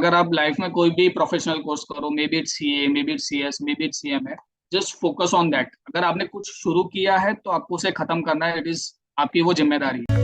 अगर आप लाइफ में कोई भी प्रोफेशनल कोर्स करो, may be it CA, may be it CS, may be it CMA, just focus on that. अगर आपने कुछ शुरू किया है तो आपको उसे खत्म करना है। इट इज आपकी वो जिम्मेदारी है।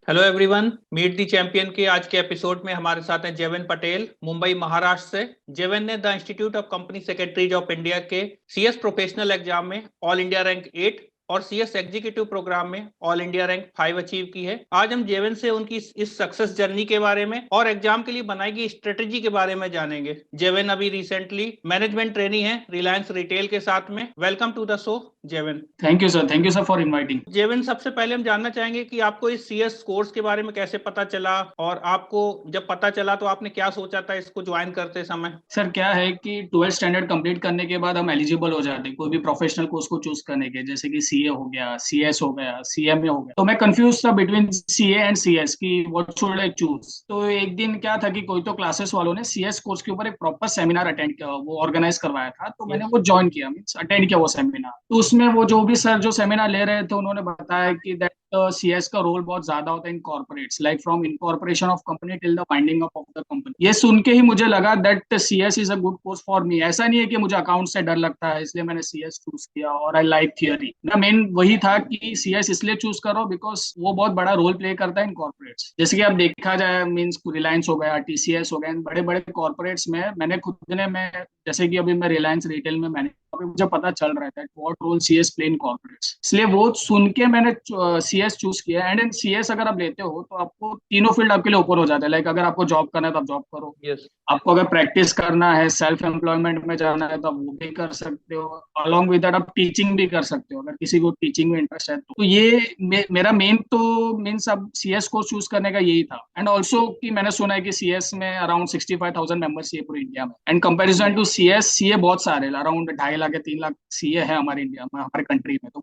हेलो एवरीवन, मीट दी चैंपियन के आज के एपिसोड में हमारे साथ हैं जेवन पटेल, मुंबई महाराष्ट्र से। जेवन ने the institute of company secretaries of India के सीएस प्रोफेशनल एग्जाम में ऑल इंडिया रैंक 8 और सीएस एग्जीक्यूटिव प्रोग्राम में ऑल इंडिया रैंक 5 अचीव की है। आज हम जेवन से उनकी इस सक्सेस जर्नी के बारे में और एग्जाम के लिए बनाई गई स्ट्रेटेजी के बारे में जानेंगे। जेवन अभी रिसेंटली मैनेजमेंट ट्रेनी है रिलायंस रिटेल के साथ में। Welcome to the show Jeevan. Thank you sir, thank you sir for inviting. Jeevan, सबसे पहले हम जानना चाहेंगे कि आपको इस सीएस कोर्स के बारे में कैसे पता चला, और आपको जब पता चला तो आपने क्या सोचा था इसको ज्वाइन करते समय? सर क्या है कि 12th स्टैंडर्ड कंप्लीट करने के बाद हम एलिजिबल हो जाते हैं कोई भी प्रोफेशनल कोर्स को चूज करने के, जैसे कि सीए हो गया, सीएस हो गया, सीएमए हो गया। तो मैं कंफ्यूज था बिटवीन सीए एंड सीएस की व्हाट शुड आई चूज। तो एक दिन क्या था कि कोई तो क्लासेस वालों ने सीएस कोर्स के ऊपर एक प्रॉपर सेमिनार अटेंड किया, वो ऑर्गेनाइज करवाया था। तो मैंने यस। वो ज्वाइन किया, मीन्स अटेंड किया वो सेमिनार। तो उसमें वो जो भी सर जो सेमिनार ले रहे थे उन्होंने बताया कि दैट सीएस का रोल बहुत ज्यादा होता है in corporates, like from incorporation of company till the winding up of the company. ये सुन के ही मुझे लगा that CS is a good course for me. ऐसा नहीं है कि मुझे अकाउंट से डर लगता है इसलिए मैंने सीएस चूज किया और आई लाइक थियरी। मेरा मेन वही था कि सीएस इसलिए चूज करो बिकॉज वो बहुत बड़ा रोल प्ले करता है इन कॉर्पोरेट्स। जैसे कि अब देखा जाए, मीन्स रिलायंस हो गया, टीसीएस हो गया, बड़े बड़े कॉर्पोरेट्स में मैंने खुद ने मैं जैसे कि अभी मैं रिलायंस रिटेल में मैंने मुझे पता चल रहा था what role CS play in corporates. इसलिए वो सुन के मैंने सीएस चूज किया। एंड इन सीएस अगर आप लेते हो तो आपको तीनों फील्ड आपके लिए ओपन हो जाता है। लाइक अगर आपको जॉब करना है तो आप जॉब करो, यस। आपको अगर प्रैक्टिस करना है, सेल्फ एम्प्लॉयमेंट में जाना है तो आप वो भी कर सकते हो। अलॉन्ग विद दैट आप टीचिंग भी कर सकते हो अगर किसी को टीचिंग में इंटरेस्ट है तो ये मेरा मेन तो मीन्स अब सीएस को चूज करने का यही था। एंड ऑल्सो कि मैंने सुना है कि सीएस में अराउंड 65,000 मेंबर्स है पूरे इंडिया में। And comparison to CS, CA बहुत सारे, अराउंड 2.5 लाख या 3 लाख सीए है हमारे इंडिया में, हमारे कंट्री में। तो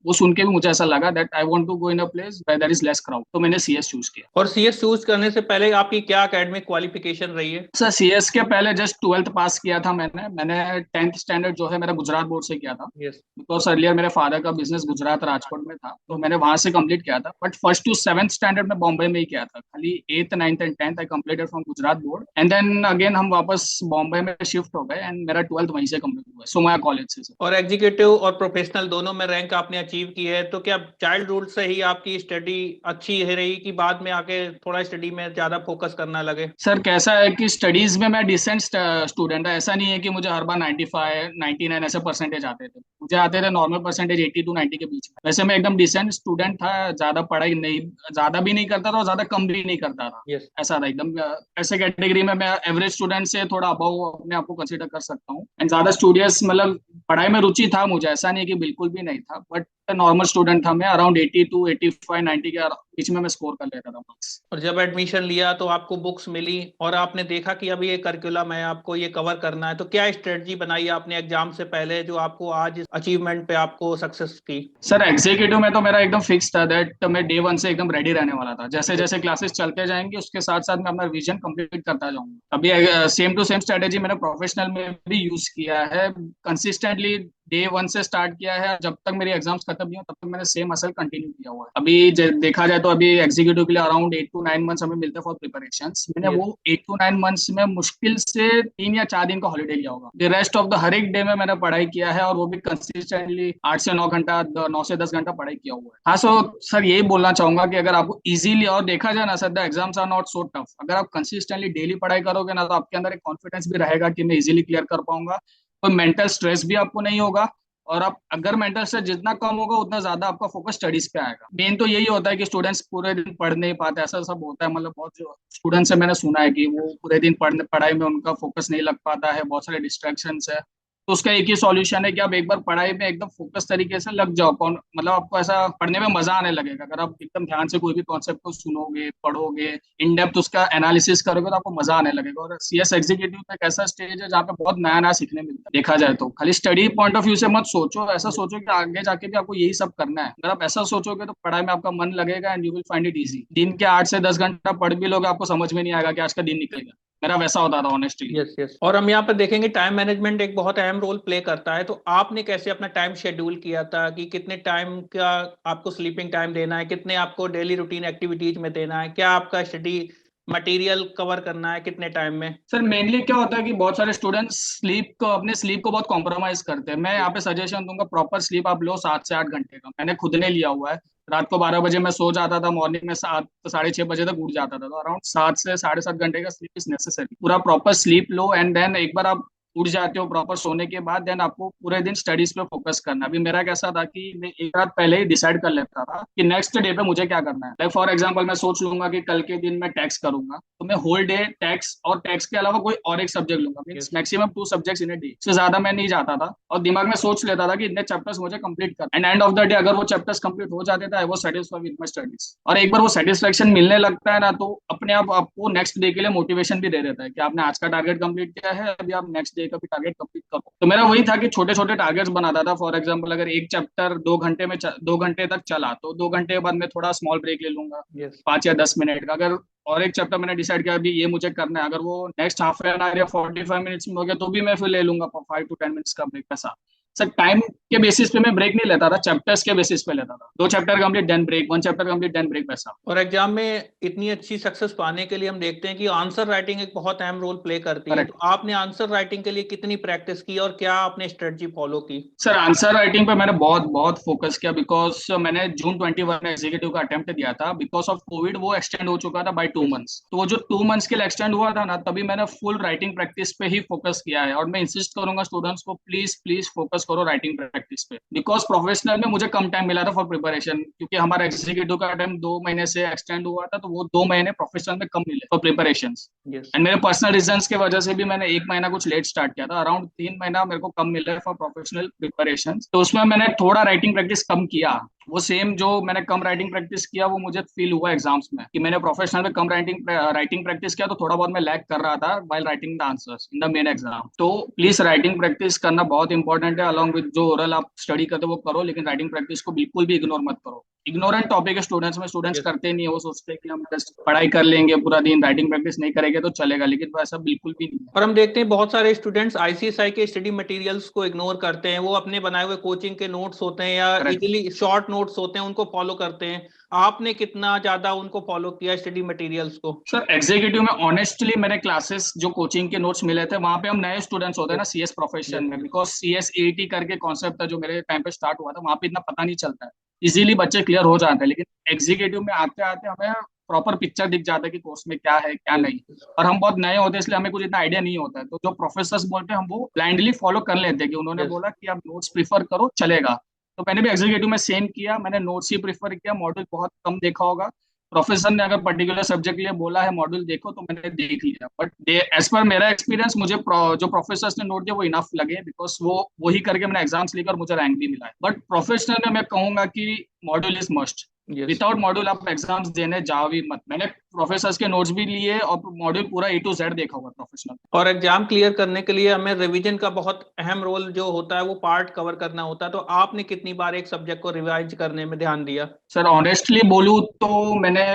वो सुन के भी मुझे ऐसा लगा that I want to go in a place where there is less crowd. तो मैंने सीएस चूज किया। और सीएस चूज करने से पहले आपकी क्या एकेडमिक क्वालिफिकेशन रही है? सर सीएस के पहले जस्ट 12th पास किया था मैंने 10th स्टैंडर्ड जो है मेरा गुजरात बोर्ड से किया था। यस। बिकॉज अर्लियर मेरे फादर का बिजनेस गुजरात राजकोट में था तो मैंने वहां से कंप्लीट किया था। But first to 7th standard में बॉम्बे में ही किया था। खाली 8th 9th and 10th I completed from Gujarat board. And then again हम वापस बॉम्बे में शिफ्ट हो गए एंड मेरा 12th वहीं से कंप्लीट हुआ, सोमाया कॉलेज से। और एग्जीक्यूटिव और प्रोफेशनल दोनों में रैंक आपने अचीव की है, तो क्या चाइल्ड हुड से ही आपकी स्टडी अच्छी है रही कि बाद में आके थोड़ा स्टडी में ज्यादा फोकस करना लगे? सर कैसा है कि स्टडीज में मैं डिसेंट स्टूडेंट है। ऐसा नहीं है कि मुझे हर बार 95 99 ऐसे परसेंटेज आते थे। मुझे आते थे नॉर्मल परसेंटेज 80 टू 90 के बीच में। वैसे मैं एकदम डिसेंट स्टूडेंट था, ज्यादा पढ़ाई नहीं, ज्यादा भी नहीं करता था और ज्यादा कम भी नहीं करता था। यस। ऐसा था एकदम। ऐसे कैटेगरी में मैं एवरेज स्टूडेंट से थोड़ा अबव अपने आप को कंसिडर कर सकता हूँ। एंड ज्यादा स्टूडियस, मतलब पढ़ाई में रुचि था मुझे, ऐसा नहीं है कि बिल्कुल भी नहीं था। बट नॉर्मल स्टूडेंट था मैं, अराउंड 82 85 90 के बीच में मैं स्कोर कर लेता था मार्क्स। और जब एडमिशन लिया तो आपको बुक्स मिली और आपने देखा कि अभी ये करिकुलम है, आपको ये कवर करना है, तो क्या स्ट्रेटजी बनाई आपने एग्जाम से पहले जो आपको आज अचीवमेंट पे आपको सक्सेस की? सर एग्जीक्यूटिव में तो मेरा एकदम फिक्स था दैट मैं डे वन से एकदम रेडी रहने वाला था। जैसे Yes. जैसे क्लासेस चलते जाएंगे उसके साथ साथ मैं अपना रिवीजन कंप्लीट करता जाऊंगा। अभी सेम टू सेम स्ट्रेटेजी मैंने प्रोफेशनल में भी यूज किया है। कंसिस्टेंटली डे वन से स्टार्ट किया है, जब तक मेरी एग्जाम्स खत्म नहीं हो तब तक मैंने सेम असल कंटिन्यू किया हुआ है। अभी देखा जाए तो अभी एग्जीक्यूटिव के लिए अराउंड 8 to 9 मंथ्स हमें मिलते हैं फॉर प्रिपरेशन। मैंने Yes. वो 8 to 9 मंथ्स में मुश्किल से 3 या 4 दिन का हॉलीडे लिया होगा। द रेस्ट ऑफ द हर एक डे में मैंने पढ़ाई किया है और वो भी कंसिस्टेंटली 8 से 9 घंटा, 9 से 10 घंटा पढ़ाई किया हुआ है। हाँ सो सर यही बोलना चाहूंगा कि अगर आपको इजीली, और देखा जाए ना sir, the exams are not so tough. अगर आप कंसिस्टेंटली डेली पढ़ाई करोगे ना तो आपके अंदर एक कॉन्फिडेंस भी रहेगा कि मैं इजीली क्लियर कर पाऊंगा। कोई मेंटल स्ट्रेस भी आपको नहीं होगा। और आप अगर मेंटल स्ट्रेस जितना कम होगा उतना ज्यादा आपका फोकस स्टडीज पे आएगा। मेन तो यही होता है कि स्टूडेंट्स पूरे दिन पढ़ नहीं पाते, ऐसा सब होता है। मतलब बहुत जो स्टूडेंट्स से मैंने सुना है कि वो पूरे दिन पढ़ाई में उनका फोकस नहीं लग पाता है, बहुत सारे डिस्ट्रैक्शंस है। तो उसका एक ही सॉल्यूशन है कि आप एक बार पढ़ाई में एकदम फोकस तरीके से लग जाओ। कौन मतलब आपको ऐसा पढ़ने में मजा आने लगेगा। अगर आप एकदम ध्यान से कोई भी कॉन्सेप्ट को सुनोगे, पढ़ोगे, इन डेप्थ उसका एनालिसिस करोगे तो आपको मजा आने लगेगा। और सीएस एग्जीक्यूटिव एक ऐसा स्टेज है जहाँ पे बहुत नया नया सीखने मिलता है। देखा जाए तो खाली स्टडी पॉइंट ऑफ व्यू से मत सोचो, ऐसा सोचो कि आगे जाके भी आपको यही सब करना है। अगर आप ऐसा सोचोगे तो पढ़ाई में आपका मन लगेगा and you will find it easy. दिन के 8 से 10 घंटा पढ़ भी लोगे, आपको समझ में नहीं आएगा कि आज का दिन निकलेगा। मेरा वैसा होता था ऑनेस्टली। Yes yes. और हम यहाँ पर देखेंगे टाइम मैनेजमेंट एक बहुत अहम रोल प्ले करता है, तो आपने कैसे अपना टाइम शेड्यूल किया था कि कितने टाइम का आपको स्लीपिंग टाइम देना है, कितने आपको डेली रूटीन एक्टिविटीज में देना है, क्या आपका स्टडी मटेरियल कवर करना है कितने टाइम में? सर मेनली क्या होता है कि बहुत सारे स्टूडेंट्स अपने स्लीप को बहुत कॉम्प्रोमाइज करते हैं। मैं यहाँ पे सजेशन दूंगा, प्रॉपर स्लीप आप लो 7 से 8 घंटे का। मैंने खुद ने लिया हुआ है। रात को 12 बजे मैं सो जाता था, मॉर्निंग में 7 साढ़े 6 बजे तक उठ जाता था। तो अराउंड 7 से साढ़े 7 घंटे का स्लीप इज नेसेसरी। पूरा प्रॉपर स्लीप लो एंड देन एक बार आप उठ जाते हो प्रॉपर सोने के बाद, देन आपको पूरे दिन स्टडीज पे फोकस करना। अभी मेरा कैसा था कि मैं एक रात पहले ही डिसाइड कर लेता था कि नेक्स्ट डे पे मुझे क्या करना है। लाइक फॉर एग्जांपल मैं सोच लूंगा कि कल के दिन मैं टैक्स करूंगा, तो मैं होल डे टैक्स और टैक्स के अलावा कोई और एक सब्जेक्ट लूंगा। Means Yes. Maximum 2 subjects in a day से ज्यादा मैं नहीं जाता था। और दिमाग में सोच लेता था कि इतने चैप्टर्स मुझे कंप्लीट कर, and end of the day अगर वो चैप्टर्स कंप्लीट हो जाते थे, I was satisfied with my studies. और एक बार वो सेटिस्फेक्शन मिलने लगता है ना, तो अपने आप आपको नेक्स्ट डे के लिए मोटिवेशन भी दे देता है कि आपने आज का टारगेट कंप्लीट किया है, अभी आप नेक्स्ट डे का भी टारगेट कंप्लीट करो। तो मेरा वही था कि छोटे छोटे टारगेट्स बनाता था। फॉर एग्जाम्पल अगर एक चैप्टर 2 घंटे में 2 घंटे तक चला, तो 2 घंटे बाद में थोड़ा स्मॉल ब्रेक ले लूंगा, Yes. 5 या 10 मिनट का। अगर और एक चैप्टर मैंने डिसाइड किया अभी ये मुझे करना है, अगर वो नेक्स्ट हाफ एन आवर या 45 मिनट्स में हो गया, तो भी मैं फिर ले लूंगा 5 to 10 मिनट्स का ब्रेक। ऐसा सर टाइम के बेसिस पे मैं ब्रेक नहीं लेता था, चैप्टर्स के बेसिस पे लेता था। 2 chapter complete then break, 1 chapter complete then break, वैसा। और एग्जाम में इतनी अच्छी सक्सेस पाने के लिए हम देखते हैं कि आंसर राइटिंग एक बहुत अहम रोल प्ले करती है, करेक्ट। तो आपने आंसर राइटिंग के लिए कितनी प्रैक्टिस की और क्या आपने स्ट्रेटजी फॉलो की? सर आंसर राइटिंग पे मैंने बहुत बहुत फोकस किया, बिकॉज मैंने June 21 में एग्जीक्यूटिव का अटेम्प्ट दिया था। बिकॉज ऑफ कोविड वो एक्सटेंड हो चुका था बाय 2 मंथ्स। तो वो जो 2 मंथ्स के लिए एक्सटेंड हुआ था ना, तभी मैंने फुल राइटिंग प्रैक्टिस पे ही फोकस किया है। और मैं इंसिस्ट करूंगा स्टूडेंट्स को, प्लीज प्लीज फोकस करो राइटिंग प्रैक्टिस पे। बिकॉज प्रोफेशनल में मुझे कम टाइम मिला था फॉर प्रिपरेशन, क्योंकि हमारा एग्जीक्यूटिव का टाइम 2 महीने से एक्सटेंड हुआ था, तो वो 2 महीने प्रोफेशनल में कम मिले फॉर प्रिपरेशन। यस। एंड मेरे पर्सनल रीजंस की वजह से भी मैंने 1 महीना कुछ लेट स्टार्ट किया था। अराउंड 3 महीना मेरे को कम मिला फॉर प्रोफेशनल प्रिपरेशन, तो उसमें मैंने थोड़ा राइटिंग प्रैक्टिस कम किया। वो सेम जो मैंने कम राइटिंग प्रैक्टिस किया, वो मुझे फील हुआ एग्जाम्स में कि मैंने प्रोफेशनल में कम राइटिंग प्रैक्टिस किया, तो थोड़ा बहुत मैं लैग कर रहा था while writing the answers in the main exam. तो प्लीज राइटिंग प्रैक्टिस करना बहुत इंपॉर्टेंट है। अलॉन्ग विद जो ओरल आप स्टडी करते हो वो करो, लेकिन राइटिंग प्रैक्टिस को बिल्कुल भी इग्नोर मत करो। इग्नोरेंट टॉपिक है स्टूडेंट्स में, स्टूडेंट्स यस। करते नहीं है। वो सोचते हैं कि हम बस पढ़ाई कर लेंगे पूरा दिन, राइटिंग प्रैक्टिस नहीं करेंगे तो चलेगा, लेकिन वो ऐसा बिल्कुल भी नहीं है। और हम देखते हैं बहुत सारे स्टूडेंट्स आईसीएसआई के स्टडी मटेरियल्स को इग्नोर करते हैं, वो अपने बनाए हुए कोचिंग के नोट्स होते हैं या करेक्ट। इजीली शॉर्ट नोट्स होते हैं उनको फॉलो करते हैं। आपने कितना ज्यादा उनको फॉलो किया स्टडी मटेरियल्स को? सर एग्जीक्यूटिव में ऑनेस्टली मैंने क्लासेस जो कोचिंग के नोट्स मिले थे, वहां पे हम नए स्टूडेंट्स होते हैं ना यस सीएस प्रोफेशन यस में, यस। बिकॉज सीएस एटी करके कॉन्सेप्ट था जो मेरे टाइम पे स्टार्ट हुआ था, वहां पे इतना पता नहीं चलता है। इजीली बच्चे क्लियर हो जाते हैं, लेकिन एग्जीक्यूटिव में आते आते हमें प्रॉपर पिक्चर दिख जाता है कि कोर्स में क्या है क्या नहीं। और हम बहुत नए होते हैं, इसलिए हमें कुछ इतना आइडिया नहीं होता है। तो जो प्रोफेसर्स बोलते हैं हम वो ब्लाइंडली फॉलो कर लेते हैं कि उन्होंने यस। बोला कि आप नोट्स प्रीफर करो चलेगा। तो मैंने भी एग्जीक्यूटिव में सेम किया, मैंने नोट्स ही प्रीफर किया। मॉडल बहुत कम देखा होगा, प्रोफेसर ने अगर पर्टिकुलर सब्जेक्ट के लिए बोला है मॉड्यूल देखो, तो मैंने देख लिया। बट एज पर मेरा एक्सपीरियंस, मुझे जो प्रोफेसर्स ने नोट दिया वो इनफ लगे, बिकॉज वो वही करके मैंने एग्जाम्स लेकर मुझे रैंक भी मिला है। बट प्रोफेशनल में मैं कहूंगा कि module is must. Yes. Without module आप एग्जाम्स देने जाओ ही मत। मैंने प्रोफेसर्स के नोट्स भी लिए और मॉड्यूल पूरा A to Z देखा हुआ प्रोफेशनल। और एग्जाम क्लियर करने के लिए हमें रिवीजन का बहुत अहम रोल जो होता है वो पार्ट कवर करना होता है, तो आपने कितनी बार एक सब्जेक्ट को रिवाइज करने में ध्यान दिया? सर ऑनेस्टली बोलूँ तो मैंने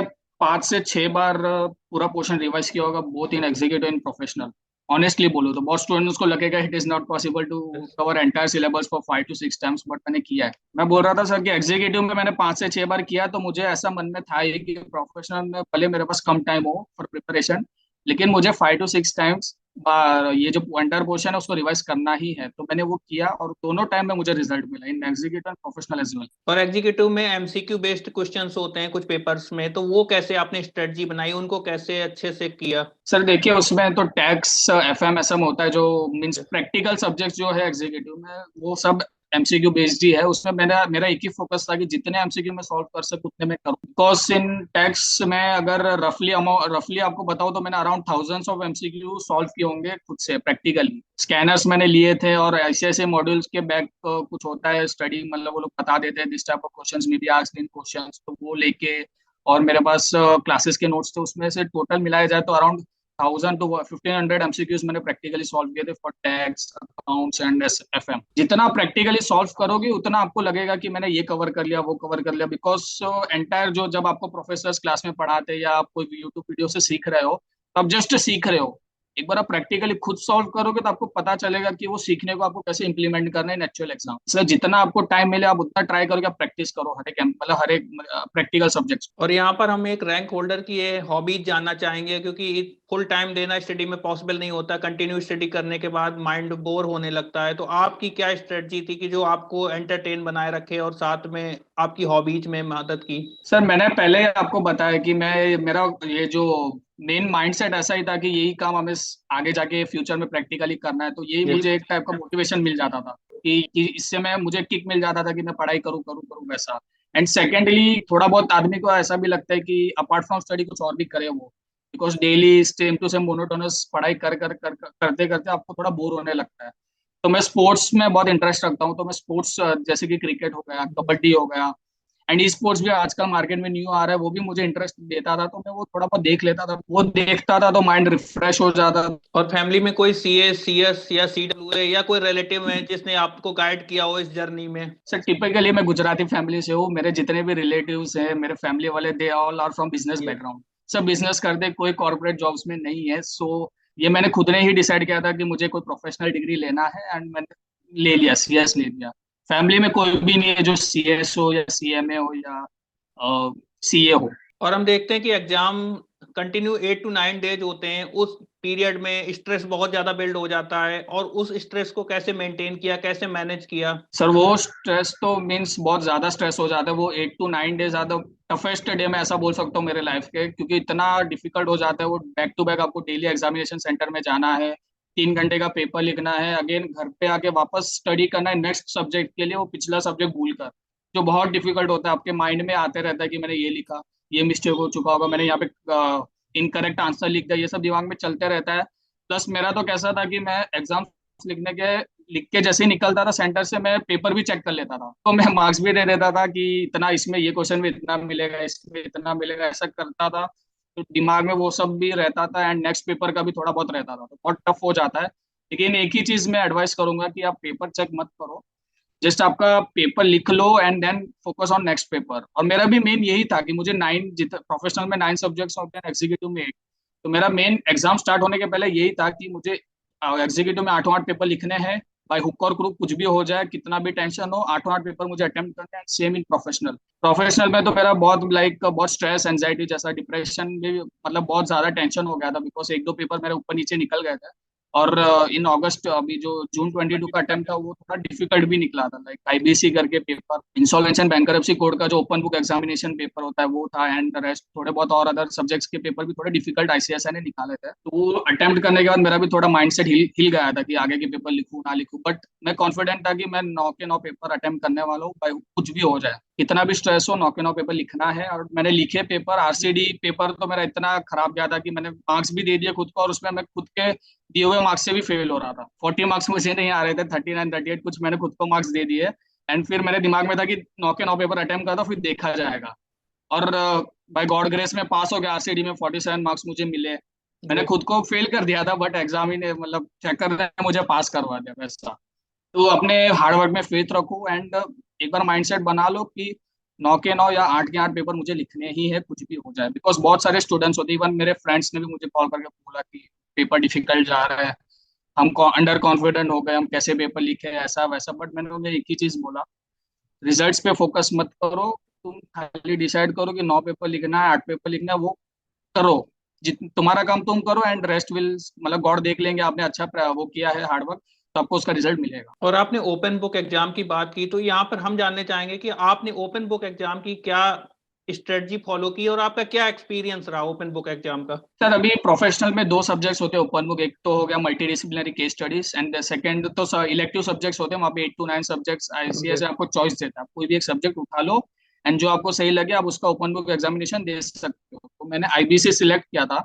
5 से 6 बार पूरा पोर्शन रिवाइज किया होगा, both in executive in professional. Honestly बोलूँ तो बहुत स्टूडेंट्स को लगेगा it is not possible to Yes. Cover entire syllabus for 5 to 6 times, but मैंने किया है। मैं बोल रहा था सर कि एग्जीक्यूटिव में मैंने 5 से 6 बार किया, तो मुझे ऐसा मन में था ही कि प्रोफेशनल में भले मेरे पास कम टाइम हो फॉर प्रिपरेशन, लेकिन मुझे 5 to 6 टाइम्स ये जो अंडर पोर्शन है उसको रिवाइज करना ही है। तो मैंने वो किया और दोनों टाइम में मुझे रिजल्ट मिला, in executive and professional as well. और एग्जीक्यूटिव में एमसीक्यू बेस्ड क्वेश्चंस होते हैं कुछ पेपर्स में, तो वो कैसे आपने स्ट्रेटजी बनाई, उनको कैसे अच्छे से किया? सर देखिए उसमें तो टैक्स FMSM होता है, जो मीन्स प्रैक्टिकल सब्जेक्ट जो है एग्जीक्यूटिव में, वो सब MCQ बेस्ड ही है। उसमें मेरा एक ही फोकस था कि जितने MCQ में सॉल्व कर सकूं उतने में करूं। बिकॉज इन टैक्स में अगर रफली आपको बताऊं तो मैंने around thousands of MCQ solve किए होंगे खुद से प्रैक्टिकली। स्कैनर्स मैंने लिए थे, और ऐसे ऐसे मॉड्यूल्स के बैक कुछ होता है स्टडी, मतलब वो लोग बता देते हैं दिस टाइप ऑफ क्वेश्चंस में बी आस्क्ड इन क्वेश्चंस, तो वो लेके। और मेरे पास क्लासेस के नोट्स थे, उसमें से टोटल मिलाया जाए तो अराउंड 1000 to 1500 MCQs मैंने प्रैक्टिकली सॉल्व किए थे for tax, accounts and FM। जितना प्रैक्टिकली सॉल्व करोगे उतना आपको लगेगा कि मैंने ये कवर कर लिया वो कवर कर लिया, बिकॉज एंटायर जो जब आपको प्रोफेसर्स क्लास में पढ़ाते हैं या आप कोई यूट्यूब वीडियो से सीख रहे हो, तो आप जस्ट सीख रहे हो। एक बार आप प्रैक्टिकली खुद सॉल्व करोगे तो आपको पता चलेगा कि वो सीखने को आपको कैसे इंप्लीमेंट करना है एक्चुअल एग्जाम। इसलिए जितना आपको टाइम मिले आप उतना ट्राई करो कि आप प्रैक्टिस करो हर एक मतलब हर एक प्रैक्टिकल सब्जेक्ट। और यहाँ पर हम एक रैंक होल्डर की ये हॉबीज जानना चाहेंगे, क्योंकि फुल टाइम देना स्टडी में पॉसिबल नहीं होता। कंटिन्यू स्टडी करने के बाद माइंड बोर होने लगता है। तो आपकी क्या स्ट्रेटजी थी कि जो आपको एंटरटेन बनाए रखे और साथ में आपकी हॉबीज में मदद की? सर मैंने पहले ही आपको बताया कि मैं मेरा ये जो मेन माइंडसेट ऐसा ही था कि यही काम हमें आगे जाके फ्यूचर में प्रैक्टिकली करना है, तो यही ये मुझे एक टाइप का मोटिवेशन मिल जाता था कि इससे मैं मुझे किक मिल जाता था कि मैं पढ़ाई करूँ करूँ करूँ वैसा। एंड सेकेंडली थोड़ा बहुत आदमी को ऐसा भी लगता है कि अपार्ट फ्रॉम स्टडी कुछ और भी करे वो, because daily same to same monotonous पढ़ाई करते करते आपको थोड़ा बोर होने लगता है। तो मैं स्पोर्ट्स में बहुत इंटरेस्ट रखता हूँ, तो मैं स्पोर्ट्स जैसे कि क्रिकेट हो गया, कबड्डी हो गया, एंड ई स्पोर्ट्स भी आजकल मार्केट में न्यू आ रहा है, वो भी मुझे इंटरेस्ट देता था, तो मैं वो थोड़ा बहुत देख लेता था, वो देखता था तो माइंड रिफ्रेश हो जाता था। और फैमिली में कोई सीए, सीएस या सीडब्ल्यूए या कोई रिलेटिव है जिसने आपको गाइड किया हो इस जर्नी में? सर टिपिकली मैं गुजराती फैमिली से हूँ, मेरे जितने भी रिलेटिव्स हैं मेरे फैमिली वाले they all are from business ये बैकग्राउंड, सब बिजनेस करते, कोई कॉर्पोरेट जॉब्स में नहीं है। सो ये मैंने खुद ने ही डिसाइड किया था कि मुझे कोई प्रोफेशनल डिग्री लेना है, एंड मैंने ले लिया, सीएस ले लिया। फैमिली में कोई भी नहीं है जो सीएस हो या सीएमए हो या सीए हो। और हम देखते हैं कि एग्जाम कंटिन्यू 8 to 9 डेज होते हैं। उस पीरियड में स्ट्रेस बहुत ज्यादा बिल्ड हो जाता है, और उस स्ट्रेस को कैसे मेंटेन किया, कैसे मैनेज किया? सर वो स्ट्रेस तो मीन्स बहुत ज्यादा स्ट्रेस हो जाता है, वो 8 to 9 डेज ज्यादा टफेस्ट डे मैं ऐसा बोल सकता हूँ मेरे लाइफ के, क्योंकि इतना डिफिकल्ट हो जाता है वो। बैक टू बैक आपको डेली एग्जामिनेशन सेंटर में जाना है, 3 घंटे का पेपर लिखना है, अगेन घर पे आके वापस स्टडी करना है नेक्स्ट सब्जेक्ट के लिए, वो पिछला सब्जेक्ट भूल कर, जो बहुत डिफिकल्ट होता है। आपके माइंड में आते रहता है कि मैंने ये लिखा, ये मिस्टेक हो चुका होगा, मैंने यहाँ पे इनकरेक्ट आंसर लिख दिया, ये सब दिमाग में चलते रहता है। प्लस मेरा तो कैसा था कि मैं एग्जाम लिख के जैसे ही निकलता था सेंटर से, मैं पेपर भी चेक कर लेता था, तो मैं मार्क्स भी दे देता था कि इतना इसमें, ये क्वेश्चन में इतना मिलेगा, इसमें इतना मिलेगा, ऐसा करता था। तो दिमाग में वो सब भी रहता था, एंड नेक्स्ट पेपर का भी थोड़ा बहुत रहता था, तो बहुत टफ हो जाता है। लेकिन एक ही चीज मैं एडवाइस करूंगा कि आप पेपर चेक मत करो, जस्ट आपका पेपर लिख लो and then focus on next paper. और मेरा भी मेन यही था कि मुझे 9, प्रोफेशनल में 9 सब्जेक्ट्स होते हैं, एग्जीक्यूटिव में 1, तो मेरा मेन एग्जाम स्टार्ट होने के पहले यही था कि मुझे एग्जीक्यूटिव में 8 पेपर लिखने हैं, बाय हुक और क्रूक, कुछ भी हो जाए, कितना भी टेंशन हो, 8 पेपर मुझे अटेम्प्ट करने हैं। सेम इन प्रोफेशनल, प्रोफेशनल में तो मेरा बहुत बहुत स्ट्रेस, एंजाइटी जैसा, डिप्रेशन भी, मतलब बहुत ज्यादा टेंशन हो गया था, बिकॉज 1-2 पेपर मेरे ऊपर नीचे निकल गए थे। और इन अगस्त, अभी जो जून 22 का अटेम्प्ट था, वो थोड़ा डिफिकल्ट भी निकला था, लाइक आईबीसी करके paper, insolvency and bankruptcy code का जो ओपन बुक एग्जामिनेशन पेपर होता है वो था, एंड रेस्ट थोड़े बहुत और अदर सब्जेक्ट्स के पेपर भी थोड़े डिफिकल्ट आईसीएसआई ने निकाले थे। तो वो अटेम्प्ट करने के बाद मेरा भी थोड़ा माइंडसेट हिल गया था कि आगे के पेपर लिखूं ना लिखूं, बट मैं कॉन्फिडेंट था कि मैं 9 के 9 पेपर अटेम्प्ट करने वाला हूँ, भाई कुछ भी हो जाए, कितना भी स्ट्रेस हो, 9 के 9 पेपर लिखना है। और मैंने लिखे पेपर। आरसीडी पेपर तो मेरा इतना खराब गया था कि मैंने मार्क्स भी दे दिए खुद को, और उसमें मैं खुद के दिए हुए मार्क्स से भी फेल हो रहा था, 40 मार्क्स मुझे नहीं आ रहे थे, 39-38 कुछ मैंने खुद को मार्क्स दे दिए। एंड फिर मेरे दिमाग में था कि 9 के 9 पेपर अटेम्प्ट करता, फिर देखा जाएगा। और बाय गॉड ग्रेस में पास हो गया, आरसीडी में 47 मार्क्स मुझे मिले। मैंने खुद को फेल कर दिया था, बट एग्जाम ही ने, मतलब चेकर ने मुझे पास करवा दिया वैसा। तो अपने हार्डवर्क में फेथ रखो, एंड एक बार माइंडसेट बना लो कि 9 के 9 या 8 के 8 पेपर मुझे लिखने ही है, कुछ भी हो जाए, बिकॉज बहुत सारे स्टूडेंट्स होते हैं, इवन मेरे फ्रेंड्स ने भी मुझे कॉल करके बोला कि पेपर डिफिकल्ट जा रहा है, हम अंडर कॉन्फिडेंट हो गए, हम कैसे पेपर लिखे, ऐसा वैसा। बट मैंने उन्हें एक ही चीज बोला, रिजल्ट्स पे फोकस मत करो, तुम खाली डिसाइड करो कि 9 पेपर लिखना है, 8 पेपर लिखना है, वो करो, जित तुम्हारा काम तुम करो, एंड रेस्ट विल, मतलब गॉड देख लेंगे, आपने अच्छा वो किया है हार्डवर्क, तो आपको उसका रिजल्ट मिलेगा। और आपने ओपन बुक एग्जाम की बात की, तो यहाँ पर हम जानने चाहेंगे कि आपने ओपन बुक एग्जाम की क्या स्ट्रेटजी फॉलो की, और आपका क्या एक्सपीरियंस रहा ओपन बुक एग्जाम का? सर अभी प्रोफेशनल में 2 सब्जेक्ट्स होते हैं ओपन बुक, एक तो हो गया multi disciplinary case studies, and second तो इलेक्टिव सब्जेक्ट्स होते हैं, वहाँ पे 8 to 9 सब्जेक्ट्स आईसीएस आपको चॉइस देता है, आप कोई भी एक सब्जेक्ट उठा लो, एंड जो आपको सही लगे आप उसका ओपन बुक एग्जामिनेशन दे सकते हो। तो मैंने आईबीसी सिलेक्ट किया था,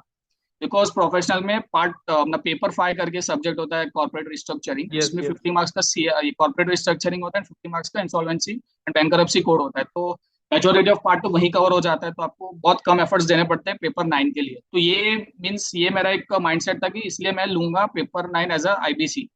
बिकॉज प्रोफेशनल में पार्ट अपना पेपर 5 करके सब्जेक्ट होता है कॉर्पोरेट रिस्ट्रक्चरिंग, यस, जिसमें यस। 50 मार्क्स का कॉर्पोरेट रिस्ट्रक्चरिंग होता है, 50 मार्क्स का इंसॉल्वेंसी एंड बैंकरप्सी कोड होता है। तो मेजोरिटी ऑफ पार्ट तो वहीं कवर हो जाता है, तो आपको बहुत कम एफर्ट्स देने पड़ते हैं पेपर 9 के लिए। तो ये मीन्स ये मेरा एक माइंडसेट था कि इसलिए मैं लूंगा पेपर 9 एज अ आईबीसी,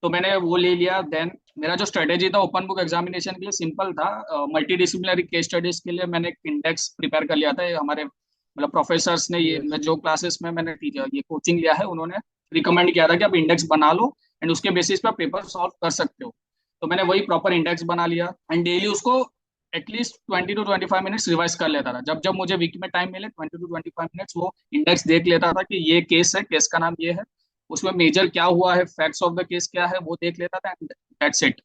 तो मैंने वो ले लिया। देन मेरा जो स्ट्रेटेजी था ओपन बुक एग्जामिनेशन के लिए सिंपल था, मल्टी डिसिप्लिनरी केस स्टडीज के लिए मैंने एक इंडेक्स प्रिपेयर कर लिया था, ये हमारे मतलब प्रोफेसर्स ने, ये यस। जो क्लासेस में मैंने ये कोचिंग लिया है उन्होंने रिकमेंड किया था कि आप इंडेक्स बना लो एंड उसके बेसिस पे पेपर सॉल्व कर सकते हो। तो मैंने वही प्रॉपर इंडेक्स बना लिया एंड डेली उसको एटलीस्ट 20 to 25 मिनट्स रिवाइज कर लेता था। जब जब मुझे वीक में टाइम मिले 20 to 25 मिनट्स वो इंडेक्स देख लेता था कि ये केस है, केस का नाम ये है, उसमें मेजर क्या हुआ है, फैक्ट्स ऑफ द केस क्या है, वो देख लेता था एंड दैट्स इट।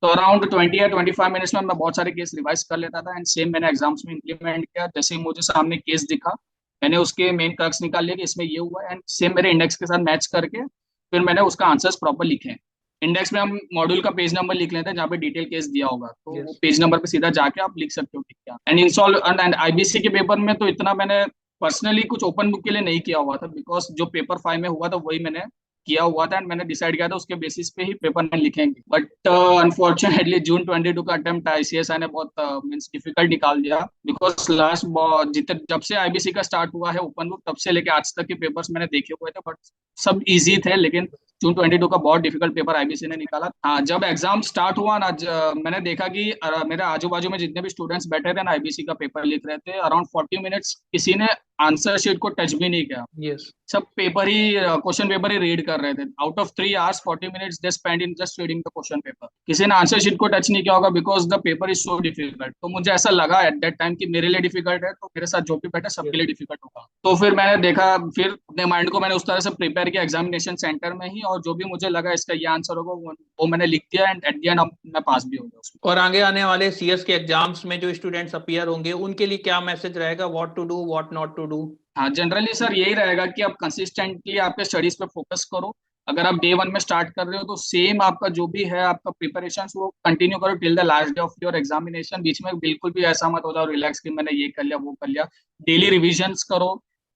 तो अराउंड 20 या 25 मिनट्स में मैं बहुत सारे केस रिवाइज कर लेता था एंड सेम मैंने एग्जाम्स में इंप्लीमेंट किया। जैसे ही मुझे सामने केस दिखा, मैंने उसके मेन क्रक्स निकाल लिया कि इसमें ये हुआ है एंड सेम मेरे इंडेक्स के साथ मैच करके फिर मैंने उसका आंसर्स प्रॉपर लिखे। इंडेक्स में हम मॉड्यूल का पेज नंबर लिख लेते हैं जहाँ पे डिटेल केस दिया होगा, तो वो यस। पेज नंबर पे सीधा जाके आप लिख सकते हो कि क्या। एंड इंसॉल्व एंड आईबीसी के पेपर में तो इतना मैंने पर्सनली कुछ ओपन बुक के लिए नहीं किया हुआ था, बिकॉज जो पेपर 5 में हुआ था वही मैंने किया हुआ था एंड मैंने डिसाइड किया था उसके बेसिस पे ही पेपर में लिखेंगे। बट अनफॉर्चुनेटली जून 22 का अटेम्प्ट आईसीएसआई ने बहुत मींस डिफिकल्ट निकाल दिया, बिकॉज लास्ट जितने जब से आईबीसी का स्टार्ट हुआ है ओपन बुक, तब से लेके आज तक के पेपर्स मैंने देखे हुए थे, बट सब इजी थे। लेकिन जून 22 का बहुत डिफिकल्ट पेपर आईबीसी ने निकाला। हाँ, जब एग्जाम स्टार्ट हुआ ना, मैंने देखा कि मेरे आजू बाजू में जितने भी स्टूडेंट्स बैठे थे ना आईबीसी का पेपर लिख रहे थे, अराउंड 40 मिनट्स किसी ने आंसर शीट को टच भी नहीं किया। यस। सब पेपर ही क्वेश्चन पेपर ही रीड कर रहे थे। Out of 3 hours 40 minutes they spend in just reading the question paper. किसी ने आंसर शीट को टच नहीं किया होगा because the paper is so difficult. तो मुझे ऐसा लगा एट दैट टाइम कि मेरे लिए डिफिकल्ट है तो मेरे साथ जो भी बैठा सबके लिए डिफिकल्ट होगा। तो फिर मैंने देखा, फिर अपने माइंड को मैंने उस तरह से प्रिपेयर किया एग्जामिनेशन सेंटर में ही, और जो भी मुझे लगा इसका ये आंसर होगा वो मैंने लिख दिया एंड एट द एंड मैं पास भी हो गया उसमें। और आगे आने वाले सीएस के एग्जाम्स में जो स्टूडेंट्स अपीयर होंगे उनके लिए क्या मैसेज रहेगा, what to do what not to do? हाँ, जनरली सर यही रहेगा कि आप कंसिस्टेंटली आपके स्टडीज पे फोकस करो। अगर आप डे 1 में स्टार्ट कर रहे हो तो सेम आपका जो भी है आपका प्रिपरेशन वो कंटिन्यू करो till the last day of your examination. बीच में बिल्कुल भी ऐसा मत हो जाओ रिलैक्स कि मैंने ये कर लिया वो कर लिया। डेली रिविजन्स करो।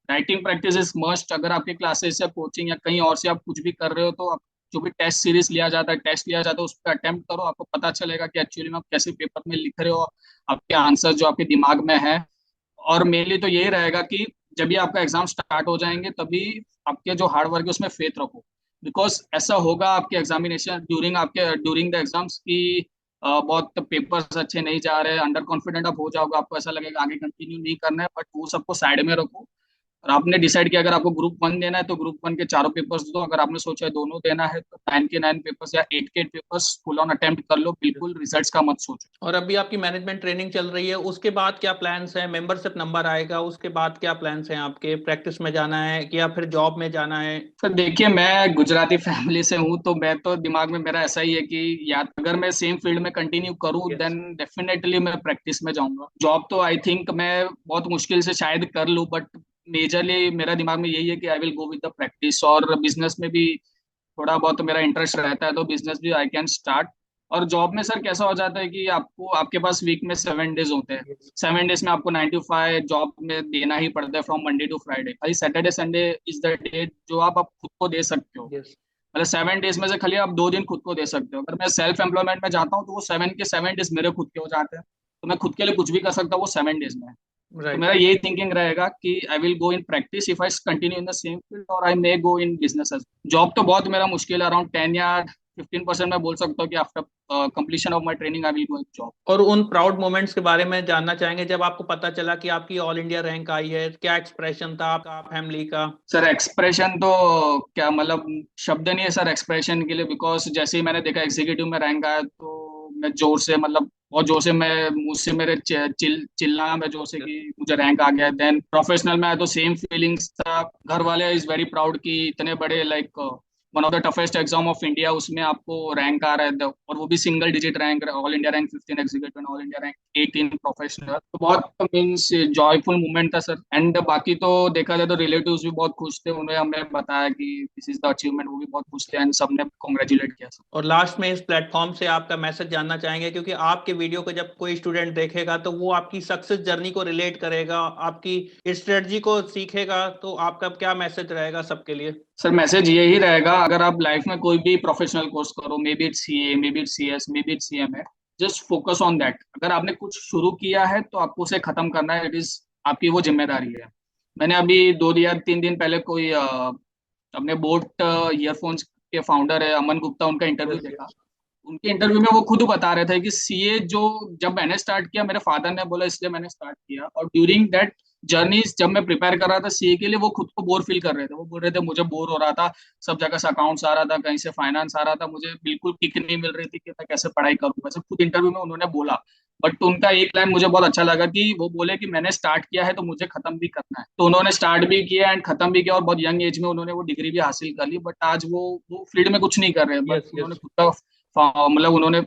Writing practice is must. अगर आपके क्लासेस या कोचिंग या कहीं और से आप कुछ भी कर रहे हो तो आप जो भी टेस्ट सीरीज लिया जाता है, टेस्ट लिया जाता है, उस पर अटेम्प्ट करो। आपको पता चलेगा कि एक्चुअली में आप कैसे पेपर में लिख रहे हो, आपके आंसर जो आपके दिमाग में है। और मेनली तो यही रहेगा कि जब भी आपका एग्जाम स्टार्ट हो जाएंगे तभी आपके जो हार्ड वर्क है उसमें फेथ रखो। बिकॉज ऐसा होगा आपके एग्जामिनेशन ड्यूरिंग द एग्जाम्स की बहुत पेपर्स अच्छे नहीं जा रहे, अंडर कॉन्फिडेंट आप हो जाओगे, आपको ऐसा लगेगा आगे कंटिन्यू नहीं करना है, बट वो सबको साइड में रखो। और आपने डिसाइड किया अगर आपको ग्रुप 1 देना है तो ग्रुप 1 के चारों पेपर्स दो। अगर आपने सोचा है दोनों देना है तो 9 के 9 पेपर्स या 8 के 8 पेपर्स फुल ऑन अटेम्प्ट कर लो। बिल्कुल रिजल्ट्स का मत सोचो। और अभी आपकी मैनेजमेंट ट्रेनिंग चल रही है, उसके बाद क्या प्लान्स हैं? मेंबरशिप नंबर आएगा, उसके बाद क्या प्लान्स हैं आपके? प्रैक्टिस में जाना है कि या फिर जॉब में जाना है? सर देखिए, मैं गुजराती फैमिली से हूँ तो मैं तो दिमाग में मेरा ऐसा ही है कि या अगर मैं सेम फील्ड में कंटिन्यू करूँ यस। देन डेफिनेटली मैं प्रैक्टिस में जाऊंगा। जॉब तो आई थिंक मैं बहुत मुश्किल से शायद कर लूँ, बट मेजरली मेरा दिमाग में यही है कि I will go with the practice. और बिजनेस में भी थोड़ा बहुत मेरा इंटरेस्ट रहता है तो बिजनेस भी आई कैन स्टार्ट। और जॉब में सर कैसा हो जाता है कि आपको आपके पास वीक में 7 डेज होते हैं। 7 डेज में आपको 9 to 5 जॉब में देना ही पड़ता है फ्रॉम मंडे टू फ्राइडे। भाई Saturday Sunday is the day जो आप खुद को दे सकते हो। यस। मतलब 7 डेज में से खाली आप 2 दिन खुद को दे सकते हो। अगर मैं सेल्फ एम्प्लॉयमेंट में जाता हूँ तो वो 7 के 7 डेज मेरे खुद के हो जाते हैं। तो मैं खुद के लिए कुछ भी कर सकता हूँ वो 7 डेज में। तो राइट। मेरा यही थिंकिंग रहेगा कि I will go in practice if I continue in the same field, और आई मे गो इन बिजनेस। जॉब तो बहुत मेरा मुश्किल है, अराउंड 10 या 15% मैं बोल सकता हूँ कि after completion of my training I will go in job. और उन प्राउड मोमेंट्स के बारे में जानना चाहेंगे जब आपको पता चला कि आपकी ऑल इंडिया रैंक आई है, क्या एक्सप्रेशन था आपका, फैमिली का? सर एक्सप्रेशन तो क्या मतलब, शब्द नहीं है सर एक्सप्रेशन के लिए। बिकॉज जैसे ही मैंने देखा एग्जीक्यूटिव में रैंक आया तो मैं जोर से, मतलब बहुत जोर से, मैं मुझसे मेरे चिल्लाया मैं जोर से कि मुझे रैंक आ गया। देन प्रोफेशनल में आया तो सेम फीलिंग्स था। घर वाले इज वेरी प्राउड कि इतने बड़े like one of the toughest exam of India उसमें आपको रैंक आ रहा है, और वो भी single digit rank, all India rank 15 executive, all India rank 18 professional. तो बहुत मीन्स जॉयफुल मोमेंट था सर। एंड बाकी तो देखा जाए तो रिलेटिव्स भी बहुत खुश थे, उन्हें हमें बताया कि दिस इज द अचीवमेंट, वो भी बहुत खुश थे एंड सबने कॉन्ग्रेचुलेट किया सर। और लास्ट में इस प्लेटफॉर्म से आपका मैसेज जानना चाहेंगे, क्योंकि आपके वीडियो को जब कोई स्टूडेंट देखेगा तो वो आपकी सक्सेस जर्नी को रिलेट करेगा, आपकी स्ट्रेटजी को सीखेगा, तो आपका क्या मैसेज रहेगा सबके लिए? सर मैसेज यही रहेगा, अगर आप लाइफ में कोई भी प्रोफेशनल कोर्स करो, may be it's CA, may be it's CS, may be it's CMA, just focus on that. अगर आपने कुछ शुरू किया है तो आपको उसे खत्म करना है। इट इज आपकी वो जिम्मेदारी है। मैंने अभी 2 या 3 दिन पहले कोई अपने बोट ईयरफोन्स के फाउंडर है अमन गुप्ता, उनका इंटरव्यू यस। देखा। उनके इंटरव्यू में वो खुद बता रहे थे कि सीए जो जब मैंने स्टार्ट किया मेरे फादर ने बोला इसलिए मैंने स्टार्ट किया, और ड्यूरिंग दैट जर्नी जब मैं प्रिपेयर कर रहा था सीए के लिए, वो खुद को बोर फील कर रहे थे। वो बोल रहे थे मुझे बोर हो रहा था, सब जगह से अकाउंट्स आ रहा था, कहीं से फाइनेंस आ रहा था, मुझे बिल्कुल किक नहीं मिल रही थी कि मैं कैसे पढ़ाई करूँ। वैसे खुद इंटरव्यू में उन्होंने बोला, बट उनका एक लाइन मुझे बहुत अच्छा लगा कि वो बोले कि मैंने स्टार्ट किया है तो मुझे खत्म भी करना है। तो उन्होंने स्टार्ट भी किया एंड खत्म भी किया, और बहुत यंग एज में उन्होंने वो डिग्री भी हासिल कर ली। बट आज वो फील्ड में कुछ नहीं कर रहे, बट यस उन्होंने यस खुद का मतलब उन्होंने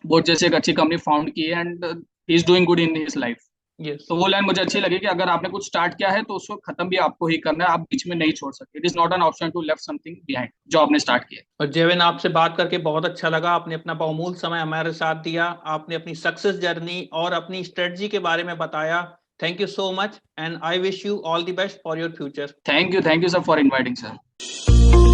बोट जैसे एक अच्छी कंपनी फाउंड की है and he is doing good in his life. Yes. तो वो लाइन मुझे अच्छी लगी कि अगर आपने कुछ स्टार्ट किया है तो उसको खत्म भी आपको ही करना है, आप बीच में नहीं छोड़ सकते। It is not an option to left something behind जो आपने स्टार्ट किया है। और जेविन, आपसे बात करके बहुत अच्छा लगा। आपने अपना बहुमूल्य समय हमारे साथ दिया, आपने अपनी सक्सेस जर्नी और अपनी स्ट्रेटजी के बारे में बताया। Thank you so much and I wish you all the best for your future. Thank you sir for inviting sir.